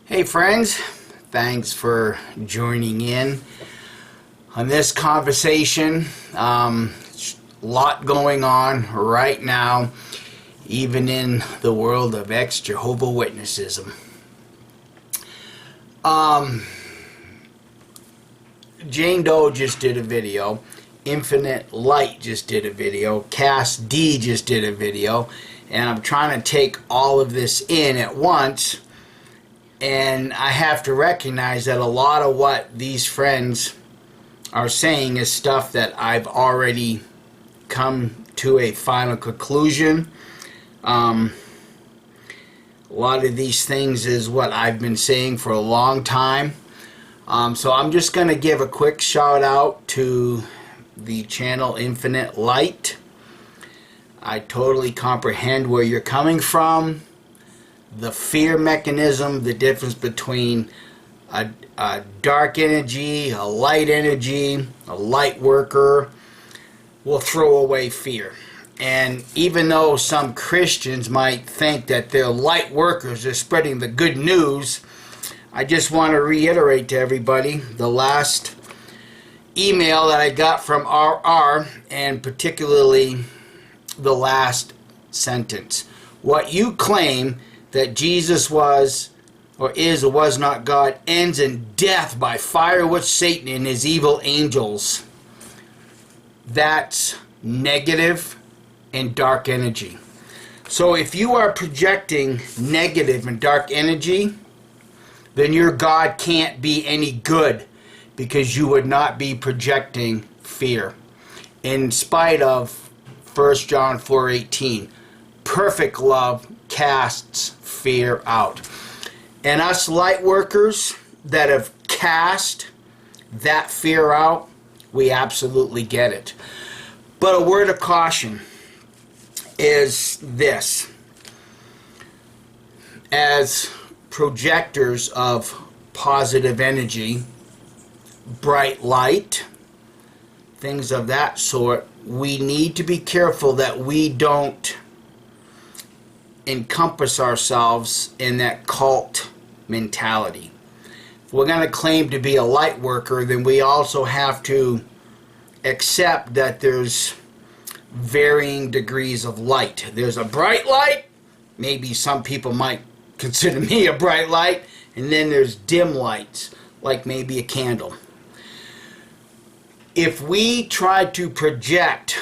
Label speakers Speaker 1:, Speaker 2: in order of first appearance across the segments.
Speaker 1: Hey friends, thanks for joining in on this conversation. A lot going on right now, even in the world of ex-Jehovah's Witnessism. Jane Doe just did a video. Infinite Light just did a video. Cass D just did a video. And I'm trying to take all of this in at once. And I have to recognize that a lot of what these friends are saying is stuff that I've already come to a final conclusion. A lot of these things is what I've been saying for a long time. So I'm just going to give a quick shout out to the channel Infinite Light. I totally comprehend where you're coming from. The fear mechanism, the difference between a dark energy, a light energy, a light worker, will throw away fear. And even though some Christians might think that their light workers are spreading the good news, I just want to reiterate to everybody the last email that I got from RR, and particularly the last sentence. What you claim that Jesus was or is or was not God ends in death by fire with Satan and his evil angels. That's negative and dark energy. So if you are projecting negative and dark energy, then your God can't be any good, because you would not be projecting fear. In spite of 1 John 4:18, perfect love casts fear out. And us light workers that have cast that fear out, we absolutely get it. But a word of caution is this. As projectors of positive energy, bright light, things of that sort, we need to be careful that we don't encompass ourselves in that cult mentality. If we're going to claim to be a light worker, then we also have to accept that there's varying degrees of light. There's a bright light, maybe some people might consider me a bright light, and then there's dim lights, like maybe a candle. If we try to project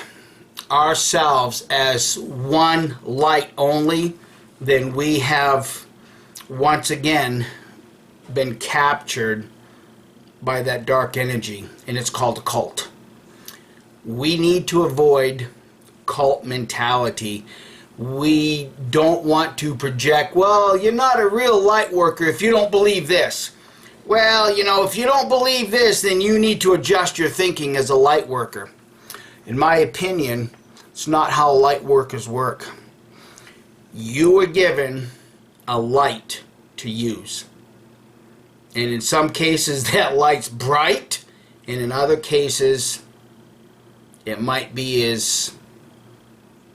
Speaker 1: ourselves as one light only, then we have once again been captured by that dark energy, and it's called a cult. We need to avoid cult mentality. We don't want to project, well, you're not a real light worker if you don't believe this. Well, you know, if you don't believe this, then you need to adjust your thinking as a light worker. In my opinion, it's not how light workers work. You were given a light to use. And in some cases that light's bright, and in other cases it might be as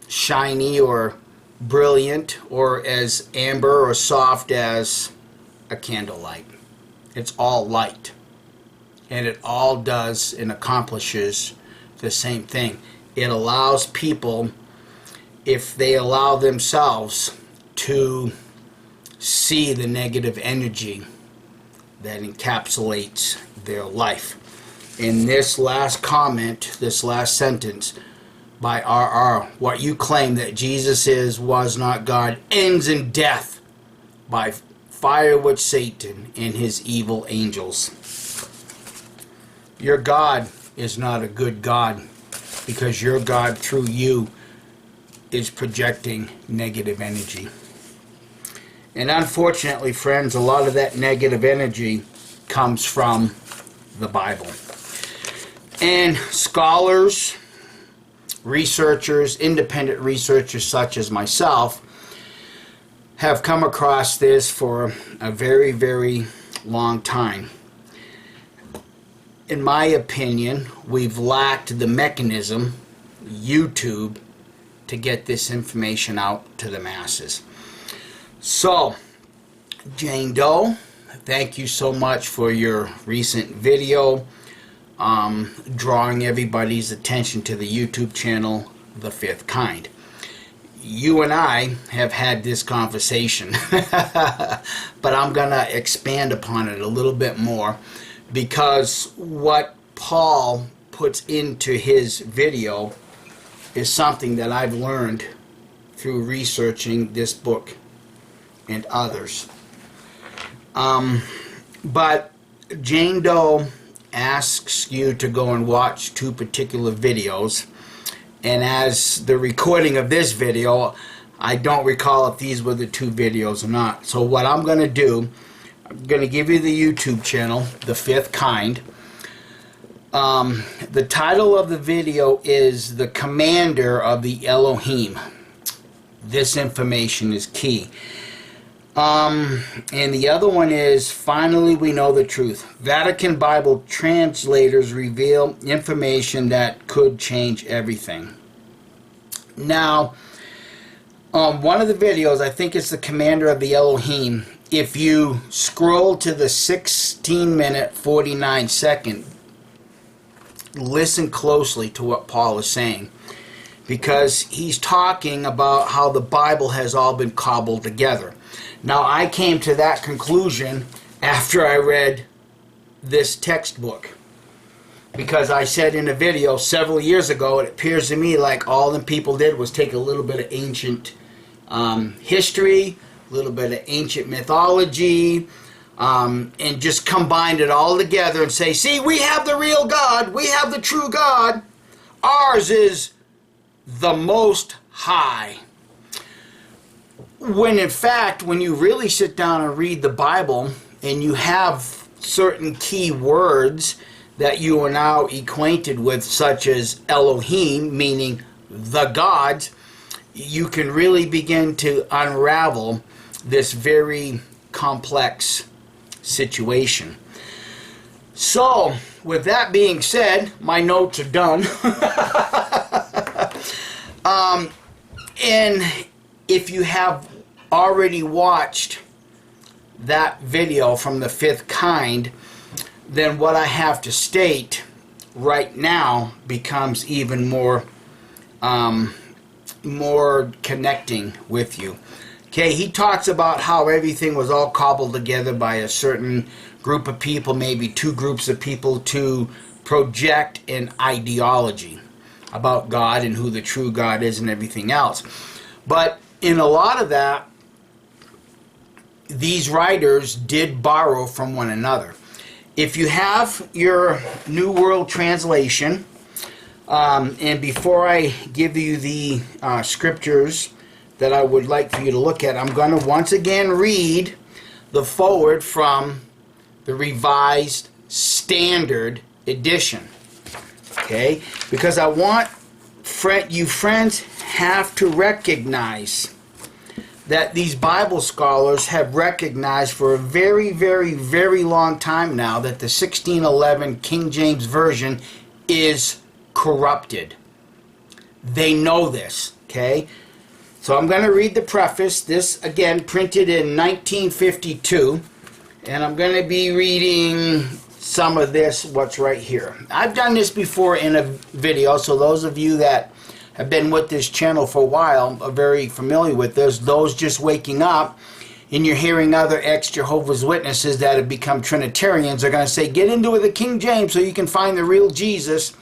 Speaker 1: shiny or brilliant or as amber or soft as a candlelight. It's all light. And it all does and accomplishes the same thing. It allows people, if they allow themselves to see the negative energy that encapsulates their life. In this last comment, this last sentence by RR, what you claim that Jesus is, was not God, ends in death by fire with Satan and his evil angels. Your God is not a good God, because your God through you is projecting negative energy. And unfortunately, friends, a lot of that negative energy comes from the Bible. And scholars, researchers, independent researchers such as myself, have come across this for a very, very long time. In my opinion, we've lacked the mechanism, YouTube, to get this information out to the masses. So, Jane Doe thank you so much for your recent video drawing everybody's attention to the YouTube channel, The Fifth Kind. You and I have had this conversation, but I'm going to expand upon it a little bit more, because what Paul puts into his video is something that I've learned through researching this book and others. But Jane Doe asks you to go and watch two particular videos, and as the recording of this video, I don't recall if these were the two videos or not. So what I'm going to do, I'm going to give you the YouTube channel, The Fifth Kind. The title of the video is The Commander of the Elohim. This information is key. And the other one is Finally We Know the Truth. Vatican Bible translators reveal information that could change everything. Now, one of the videos, I think it's The Commander of the Elohim. If you scroll to the 16-minute 49-second, listen closely to what Paul is saying, because he's talking about how the Bible has all been cobbled together. Now, I came to that conclusion after I read this textbook, because I said in a video several years ago, it appears to me like all the people did was take a little bit of ancient history, a little bit of ancient mythology, and just combined it all together and say, see, we have the real God, we have the true God, ours is the Most High. When in fact, when you really sit down and read the Bible, and you have certain key words that you are now acquainted with, such as Elohim, meaning the gods, you can really begin to unravel this very complex situation. So, with that being said, my notes are done. And if you have already watched that video from The Fifth Kind, then what I have to state right now becomes even more connecting with you. Okay, he talks about how everything was all cobbled together by a certain group of people, maybe two groups of people, to project an ideology about God and who the true God is and everything else. But in a lot of that, these writers did borrow from one another. If you have your New World Translation, and before I give you the scriptures that I would like for you to look at, I'm going to once again read the foreword from the Revised Standard Edition. Okay? Because I want you friends have to recognize that these Bible scholars have recognized for a very, very, very long time now that the 1611 King James Version is corrupted. They know this, okay? So I'm going to read the preface. This, again, printed in 1952, and I'm going to be reading some of this, what's right here. I've done this before in a video, so those of you that have been with this channel for a while are very familiar with this. Those just waking up and you're hearing other ex-Jehovah's Witnesses that have become Trinitarians are going to say, get into the King James so you can find the real Jesus.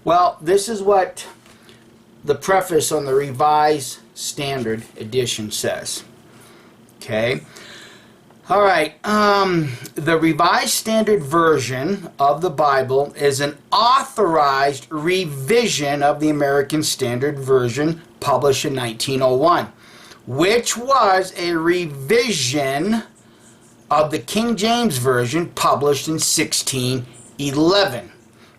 Speaker 1: Well, this is what the preface on the Revised Standard Edition says. Okay. All right. The Revised Standard Version of the Bible is an authorized revision of the American Standard Version published in 1901, which was a revision of the King James Version published in 1611.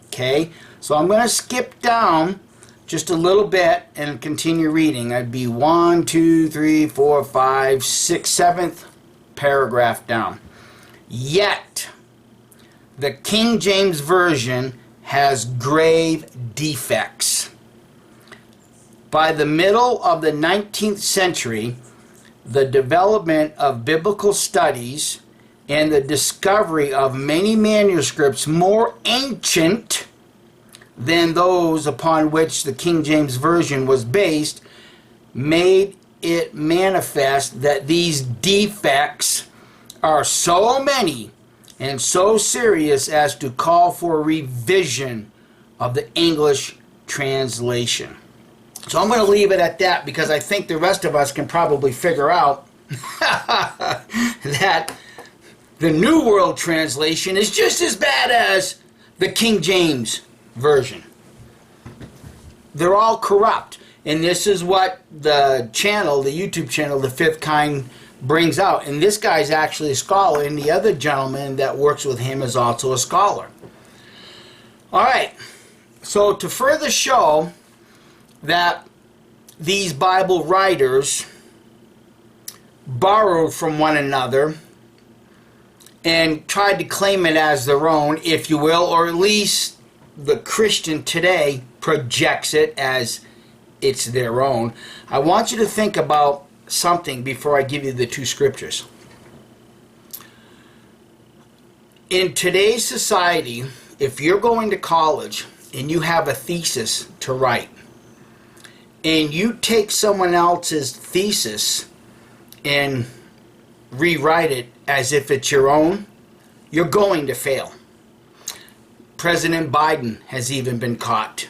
Speaker 1: Okay. So I'm going to skip down just a little bit and continue reading. I'd be 1, 2, 3, 4, 5, 6, 7th paragraph down. Yet, the King James Version has grave defects. By the middle of the 19th century, the development of biblical studies and the discovery of many manuscripts more ancient than those upon which the King James Version was based made it manifest that these defects are so many and so serious as to call for revision of the English translation. So I'm going to leave it at that, because I think the rest of us can probably figure out that the New World Translation is just as bad as the King James Version. They're all corrupt. And this is what the channel, the YouTube channel, The Fifth Kind, brings out. And this guy's actually a scholar, and the other gentleman that works with him is also a scholar. All right. So to further show that these Bible writers borrowed from one another and tried to claim it as their own, if you will, or at least the Christian today projects it as it's their own, I want you to think about something before I give you the two scriptures. In today's society, if you're going to college and you have a thesis to write, and you take someone else's thesis and rewrite it as if it's your own, you're going to fail. President Biden has even been caught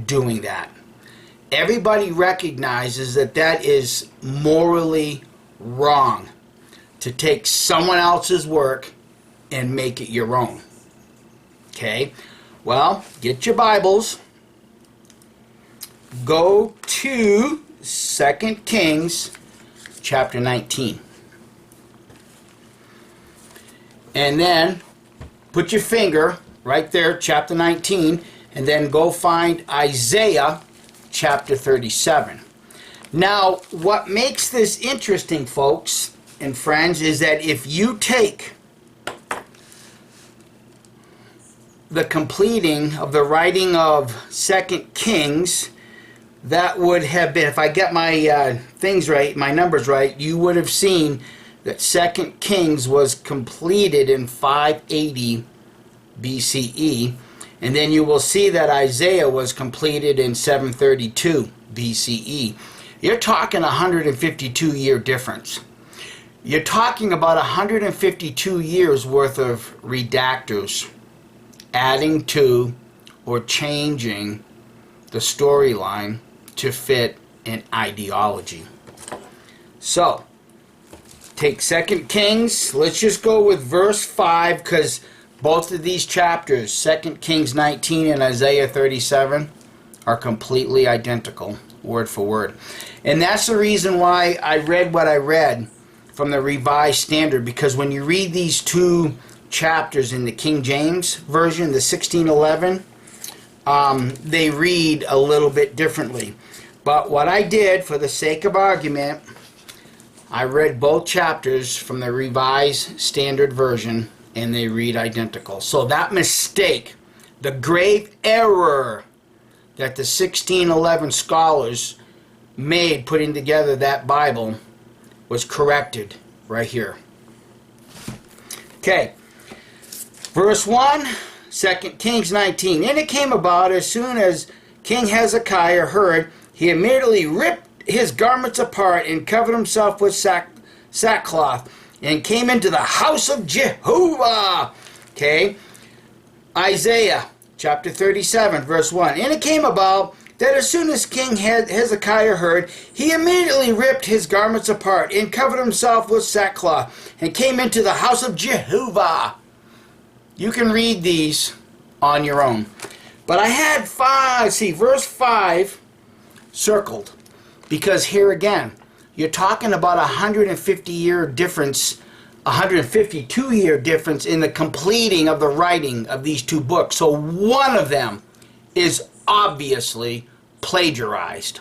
Speaker 1: doing that. Everybody recognizes that that is morally wrong, to take someone else's work and make it your own. Okay? Well, get your Bibles. Go to 2 Kings chapter 19. And then put your finger right there, chapter 19, and then go find Isaiah chapter 37. Now, what makes this interesting, folks and friends, is that if you take the completing of the writing of 2 Kings, that would have been, if I get my things right, my numbers right, you would have seen that 2 Kings was completed in 580 BCE. And then you will see that Isaiah was completed in 732 BCE. You're talking 152-year difference. You're talking about 152 years worth of redactors adding to or changing the storyline to fit an ideology. So, take 2 Kings. Let's just go with verse 5, because both of these chapters, 2 Kings 19 and Isaiah 37, are completely identical, word for word. And that's the reason why I read what I read from the Revised Standard, because when you read these two chapters in the King James Version, the 1611, they read a little bit differently. But what I did, for the sake of argument, I read both chapters from the Revised Standard Version, and they read identical. So that mistake, the grave error that the 1611 scholars made putting together that Bible, was corrected right here. Okay, verse 1, 2 Kings 19. And it came about, as soon as King Hezekiah heard, he immediately ripped his garments apart and covered himself with sackcloth, and came into the house of Jehovah. Okay, Isaiah chapter 37, verse 1. And it came about that as soon as King Hezekiah heard, he immediately ripped his garments apart and covered himself with sackcloth, and came into the house of Jehovah. You can read these on your own. But I had verse 5 circled, because here again, you're talking about 150-year difference, 152-year difference in the completing of the writing of these two books. So one of them is obviously plagiarized.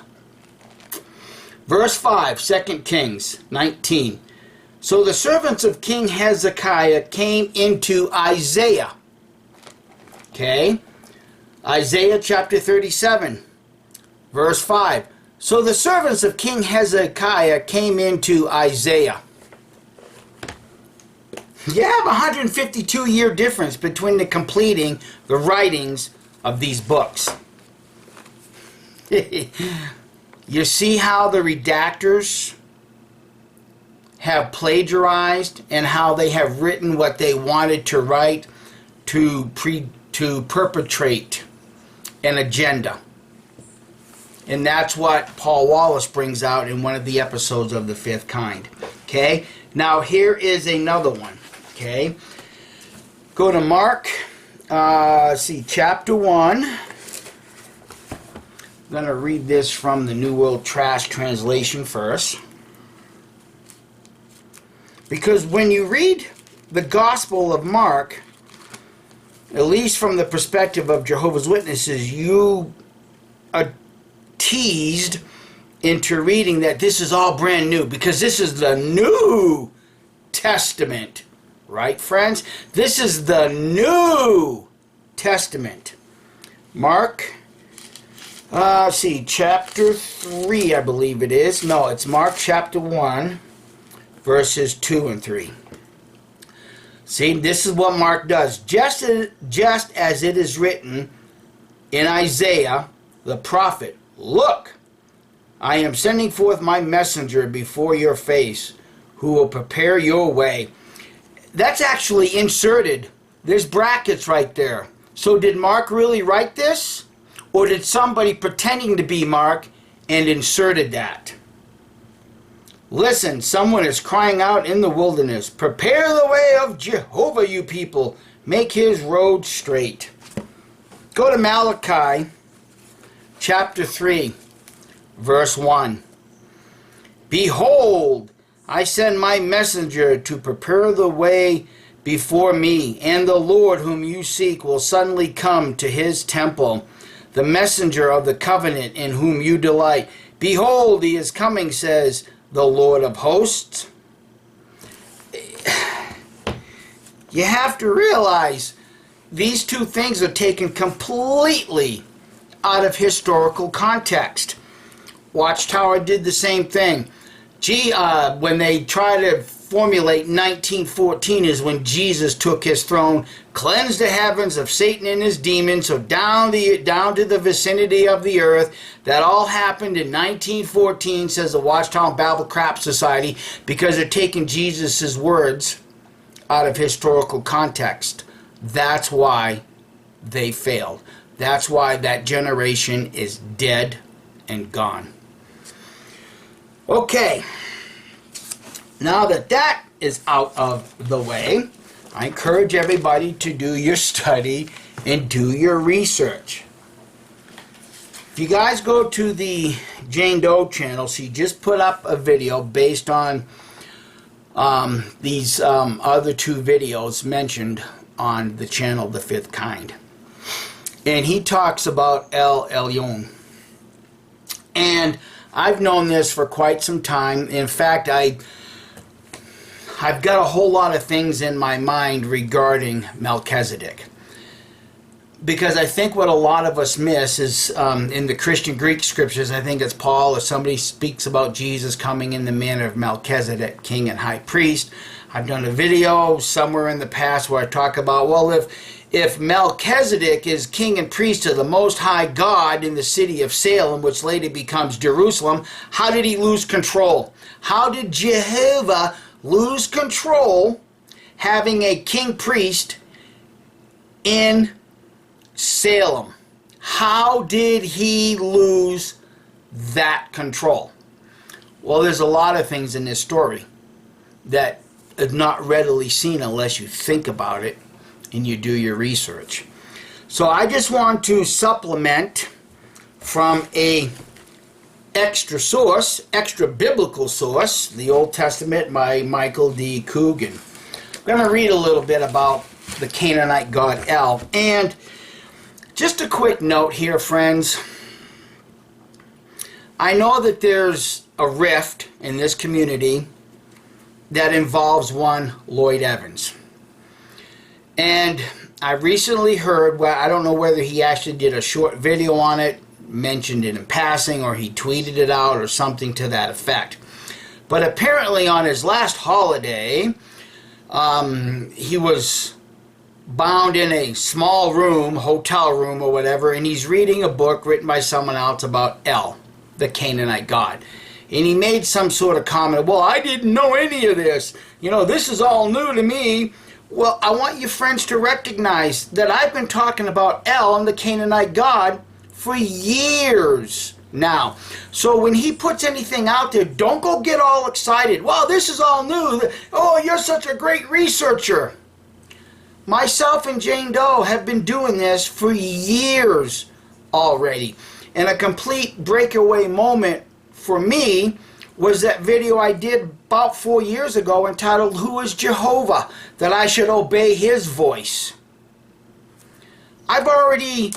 Speaker 1: Verse 5, 2 Kings 19. So the servants of King Hezekiah came into Isaiah. Okay, Isaiah chapter 37, verse 5. So the servants of King Hezekiah came into Isaiah. You have a 152-year difference between the completing the writings of these books. You see how the redactors have plagiarized and how they have written what they wanted to write to perpetrate an agenda. And that's what Paul Wallace brings out in one of the episodes of The Fifth Kind. Okay? Now here is another one. Okay? Go to Mark, chapter 1. I'm going to read this from the New World Trash Translation first. Because when you read the Gospel of Mark, at least from the perspective of Jehovah's Witnesses, you are teased into reading that this is all brand new, because this is the New Testament. Right, friends? This is the New Testament. Mark, chapter 3, I believe it is. No, it's Mark chapter 1, verses 2 and 3. See, this is what Mark does. Just as it is written in Isaiah, the prophet, "Look, I am sending forth my messenger before your face, who will prepare your way." That's actually inserted. There's brackets right there. So did Mark really write this? Or did somebody pretending to be Mark and inserted that? Listen, someone is crying out in the wilderness, "Prepare the way of Jehovah, you people. Make his road straight." Go to Malachi chapter 3, verse 1. "Behold, I send my messenger to prepare the way before me, and the Lord whom you seek will suddenly come to his temple, the messenger of the covenant in whom you delight. Behold, he is coming, says the Lord of hosts." You have to realize these two things are taken completely out of historical context. Watchtower did the same thing. When they try to formulate 1914 is when Jesus took his throne, cleansed the heavens of Satan and his demons, so down to the vicinity of the earth. That all happened in 1914, says the Watchtower Bible Crap Society, because they're taking Jesus' words out of historical context. That's why they failed. That's why that generation is dead and gone. Okay, now that that is out of the way, I encourage everybody to do your study and do your research. If you guys go to the Jane Doe channel, she just put up a video based on these other two videos mentioned on the channel, The Fifth Kind. And he talks about Elyon. And I've known this for quite some time. In fact, I've got a whole lot of things in my mind regarding Melchizedek. Because I think what a lot of us miss is in the Christian Greek scriptures, I think it's Paul or somebody speaks about Jesus coming in the manner of Melchizedek, king and high priest. I've done a video somewhere in the past where I talk about, well, if Melchizedek is king and priest of the Most High God in the city of Salem, which later becomes Jerusalem, how did he lose control? How did Jehovah lose control having a king priest in Salem? How did he lose that control? Well, there's a lot of things in this story that is not readily seen unless you think about it and you do your research. So I just want to supplement from a extra source, extra biblical source, the Old Testament by Michael D. Coogan. I'm going to read a little bit about the Canaanite god El. And just a quick note here, friends. I know that there's a rift in this community that involves one Lloyd Evans. And I recently heard, well, I don't know whether he actually did a short video on it, mentioned it in passing, or he tweeted it out or something to that effect. But apparently on his last holiday, He was bound in a small room, hotel room or whatever, and he's reading a book written by someone else about El, the Canaanite god. And he made some sort of comment, well, I didn't know any of this. You know, this is all new to me. Well, I want you friends to recognize that I've been talking about El and the Canaanite god for years now. So when he puts anything out there, don't go get all excited. Well, this is all new. Oh, you're such a great researcher. Myself and Jane Doe have been doing this for years already. And a complete breakaway moment for me was that video I did about 4 years ago entitled, Who is Jehovah? That I should obey his voice. I've already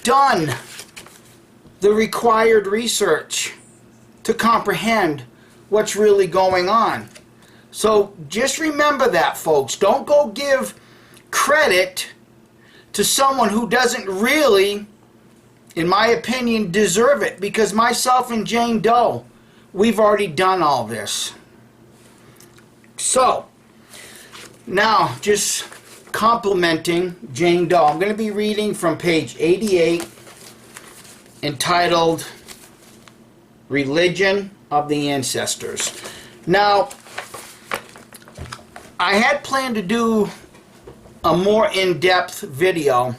Speaker 1: done the required research to comprehend what's really going on. So just remember that, folks. Don't go give credit to someone who doesn't really, in my opinion, deserve it, because myself and Jane Doe, we've already done all this. So, now, just complimenting Jane Doe, I'm going to be reading from page 88, entitled Religion of the Ancestors. Now, I had planned to do a more in-depth video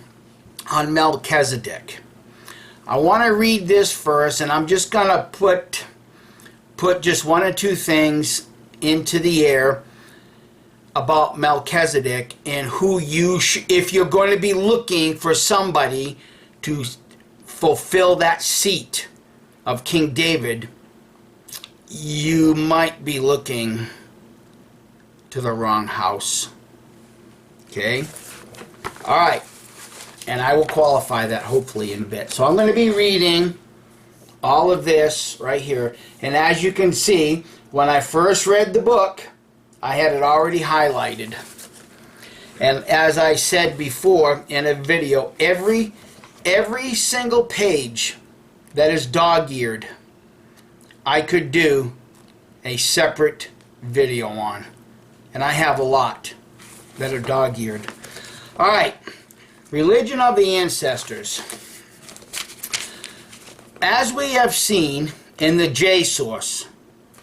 Speaker 1: on Melchizedek. I want to read this first, and I'm just going to put just one or two things into the air about Melchizedek and who you if you're going to be looking for somebody to fulfill that seat of King David, you might be looking to the wrong house. Okay? All right. And I will qualify that hopefully in a bit. So I'm going to be reading all of this right here. And as you can see, when I first read the book, I had it already highlighted. And as I said before in a video, every single page that is dog-eared, I could do a separate video on. And I have a lot that are dog-eared. All right. Religion of the Ancestors. As we have seen in the J source.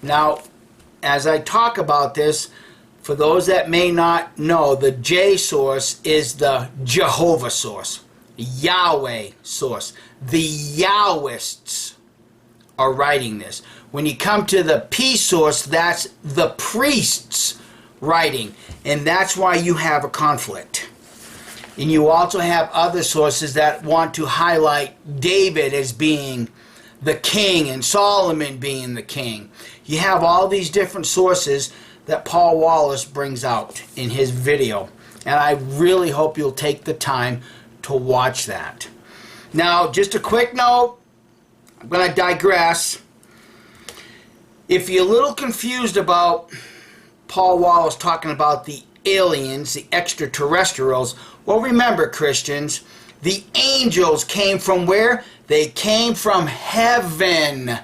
Speaker 1: Now, as I talk about this, for those that may not know, the J source is the Jehovah source, Yahweh source. The Yahwists are writing this. When you come to the P source, that's the priests writing, and that's why you have a conflict. And you also have other sources that want to highlight David as being the king and Solomon being the king. You have all these different sources that Paul Wallace brings out in his video. And I really hope you'll take the time to watch that. Now, just a quick note. I'm going to digress. If you're a little confused about Paul Wallace talking about the aliens, the extraterrestrials, well, remember, Christians, the angels came from where? They came from heaven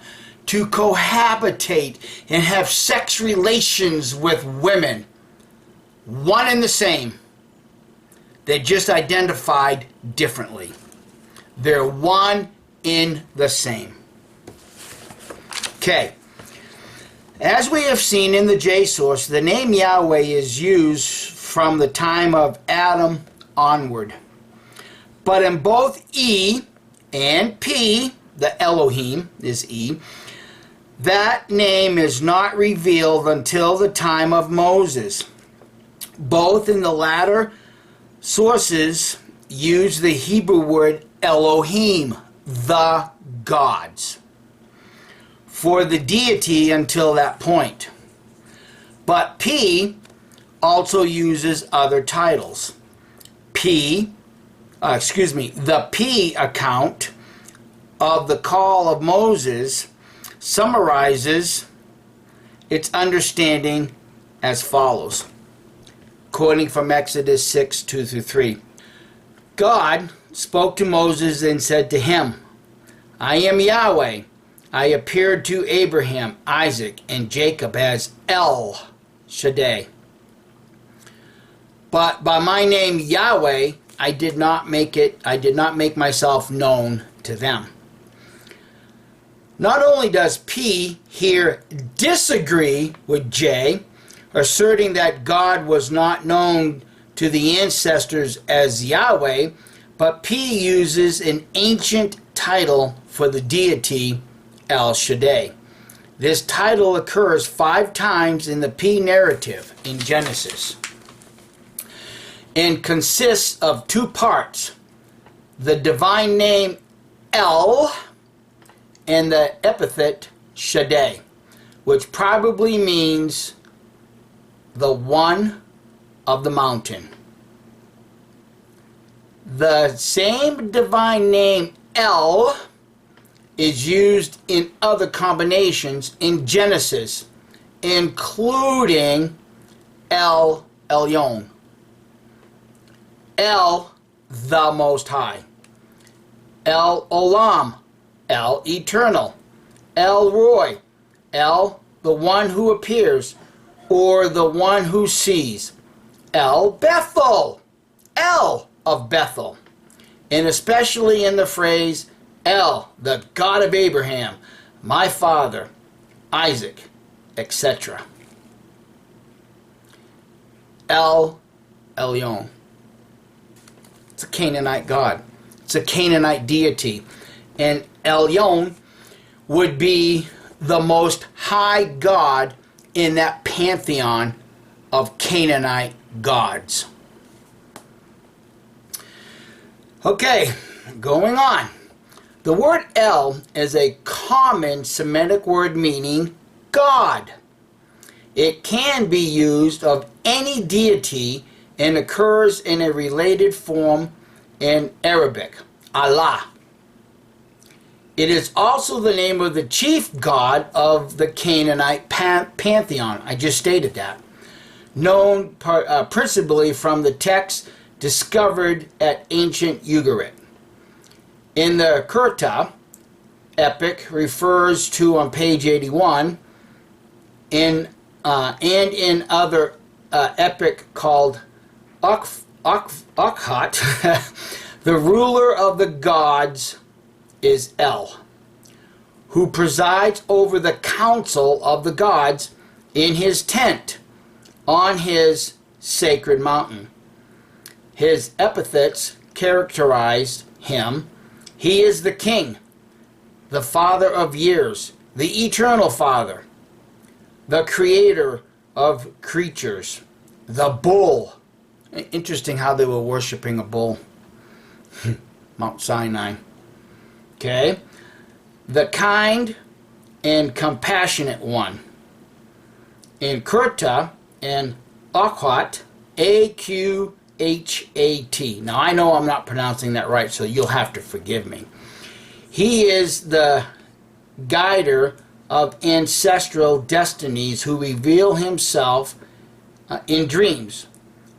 Speaker 1: to cohabitate and have sex relations with women. One and the same. They're just identified differently. They're one in the same. Okay. As we have seen in the J source, the name Yahweh is used from the time of Adam onward. But in both E and P, the Elohim is E, that name is not revealed until the time of Moses. Both in the latter sources use the Hebrew word Elohim, the gods, for the deity until that point. But P also uses other titles. The P account of the call of Moses summarizes its understanding as follows, quoting from Exodus 6, 2-3. God spoke to Moses and said to him, I am Yahweh. I appeared to Abraham, Isaac, and Jacob as El Shaddai. But by my name Yahweh, I did not make myself known to them. Not only does P here disagree with J, asserting that God was not known to the ancestors as Yahweh, but P uses an ancient title for the deity El Shaddai. This title occurs 5 times in the P narrative in Genesis and consists of 2 parts: the divine name El and the epithet Shaddai, which probably means the one of the mountain. The same divine name El is used in other combinations in Genesis, including Elyon. El, the Most High. El Olam, El Eternal. El Roy, El, the one who appears, or the one who sees. El Bethel, El of Bethel. And especially in the phrase, El, the God of Abraham, my father, Isaac, etc. Elyon. It's a Canaanite god. It's a Canaanite deity. And Elyon would be the most high god in that pantheon of Canaanite gods. Okay, going on. The word El is a common Semitic word meaning God. It can be used of any deity and occurs in a related form in Arabic, Allah. It is also the name of the chief god of the Canaanite pantheon. I just stated that. Known principally from the text discovered at ancient Ugarit. In the Kurta epic refers to on page 81, and in other epic called Akhat, the ruler of the gods is El, who presides over the council of the gods in his tent on his sacred mountain. His epithets characterized him. He is the king, the father of years, the eternal father, the creator of creatures, the bull. Interesting how they were worshiping a bull. Mount Sinai. Okay. The kind and compassionate one. In Kurta and Akhat, Aqhat. Now I know I'm not pronouncing that right, so you'll have to forgive me. He is the guider of ancestral destinies who reveal himself in dreams,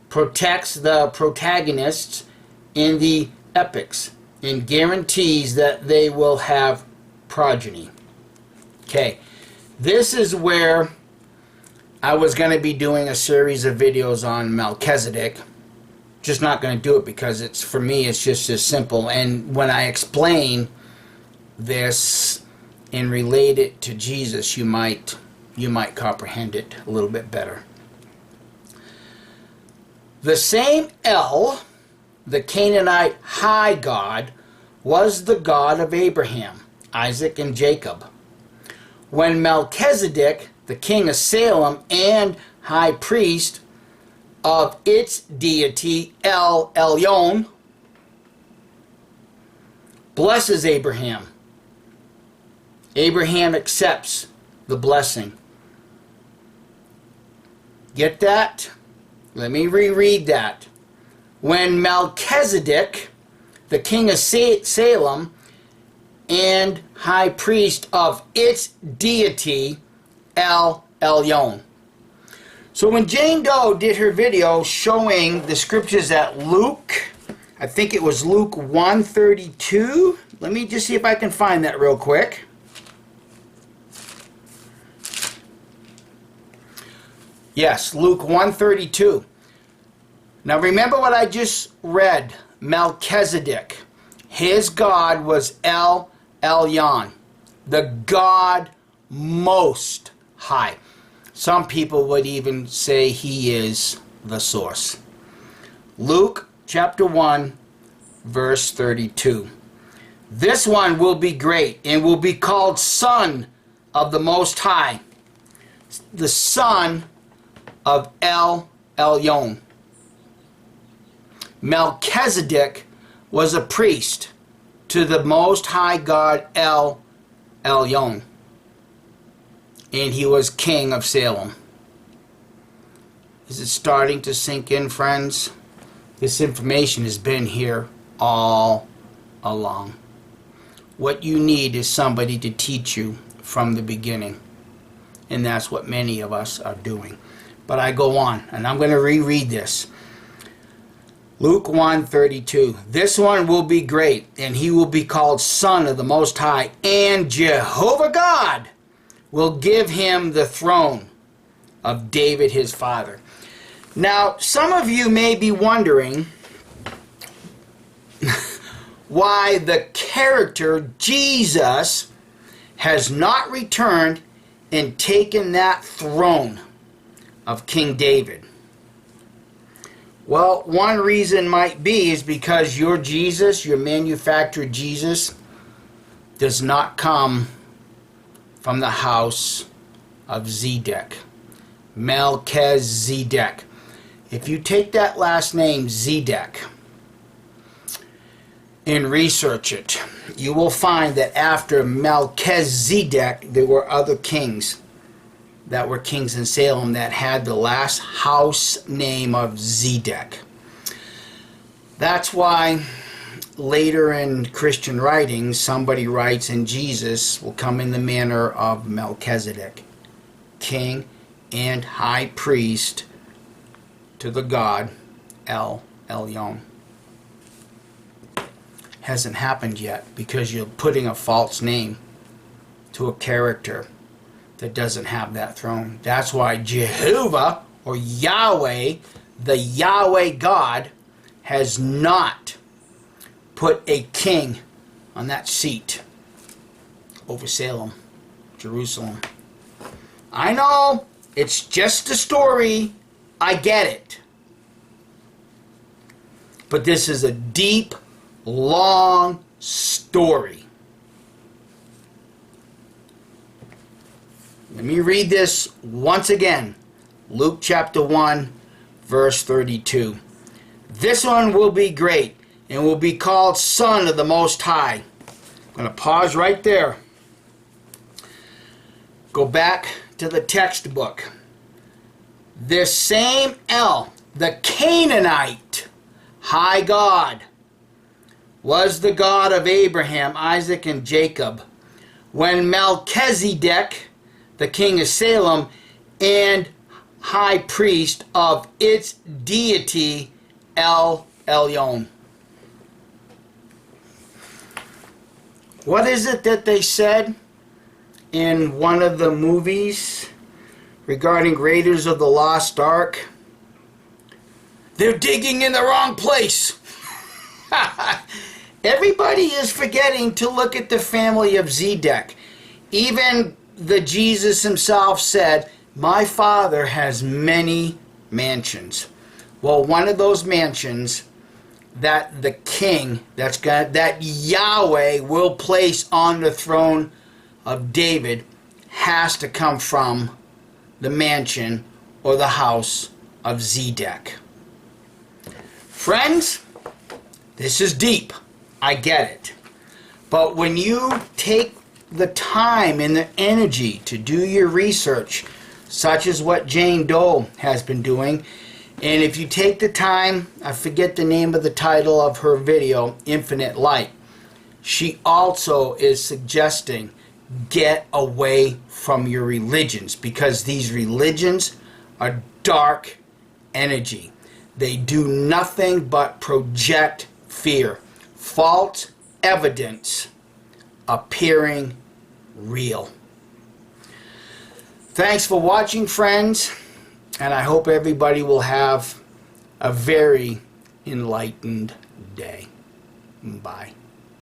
Speaker 1: protects the protagonists in the epics, and guarantees that they will have progeny. Okay, this is where I was going to be doing a series of videos on Melchizedek. Just not going to do it because it's, for me, it's just as simple. And when I explain this and relate it to Jesus, you might comprehend it a little bit better. The same El, the Canaanite high god, was the God of Abraham, Isaac, and Jacob. When Melchizedek, the king of Salem and high priest of its deity Elyon, blesses Abraham, Abraham accepts the blessing. Get that? Let me reread that. When Melchizedek, the king of Salem and high priest of its deity Elyon. So when Jane Doe did her video showing the scriptures at Luke, I think it was Luke 1:32. Let me just see if I can find that real quick. Yes, Luke 1:32. Now remember what I just read. Melchizedek. His God was Elyon, the God Most High. Some people would even say he is the source. Luke chapter 1, verse 32. This one will be great and will be called Son of the Most High, the son of Elyon. Melchizedek was a priest to the Most High God Elyon, and he was king of Salem. Is it starting to sink in, friends? This information has been here all along. What you need is somebody to teach you from the beginning, and that's what many of us are doing. But I go on, and I'm going to reread this. Luke 1:32. This one will be great, and he will be called Son of the Most High, and Jehovah God will give him the throne of David his father. Now, some of you may be wondering why the character Jesus has not returned and taken that throne of King David. Well, one reason might be is because your Jesus, your manufactured Jesus, does not come from the house of Zedek. Melchizedek. If you take that last name, Zedek, and research it, you will find that after Melchizedek, there were other kings that were kings in Salem that had the last house name of Zedek. That's why later in Christian writings, somebody writes, and Jesus will come in the manner of Melchizedek, king and high priest to the God Elyon. Hasn't happened yet because you're putting a false name to a character that doesn't have that throne. That's why Jehovah, or Yahweh, the Yahweh God, has not put a king on that seat over Salem, Jerusalem. I know, it's just a story. I get it. But this is a deep, long story. Let me read this once again. Luke chapter 1, verse 32. This one will be great and will be called Son of the Most High. I'm going to pause right there. Go back to the textbook. This same El, the Canaanite high God, was the God of Abraham, Isaac, and Jacob. When Melchizedek, the king of Salem, and high priest of its deity, Elyon. What is it that they said in one of the movies regarding Raiders of the Lost Ark? They're digging in the wrong place. Everybody is forgetting to look at the family of Zedek. Even the Jesus himself said, my Father has many mansions. Well, one of those mansions that the king, that Yahweh will place on the throne of David, has to come from the mansion or the house of Zedek. Friends, this is deep. I get it. But when you take the time and the energy to do your research, such as what Jane Doe has been doing, and if you take the time, I forget the name of the title of her video, Infinite Light, she also is suggesting get away from your religions, because these religions are dark energy. They do nothing but project fear, false evidence appearing real. Thanks for watching, friends, and I hope everybody will have a very enlightened day. Bye.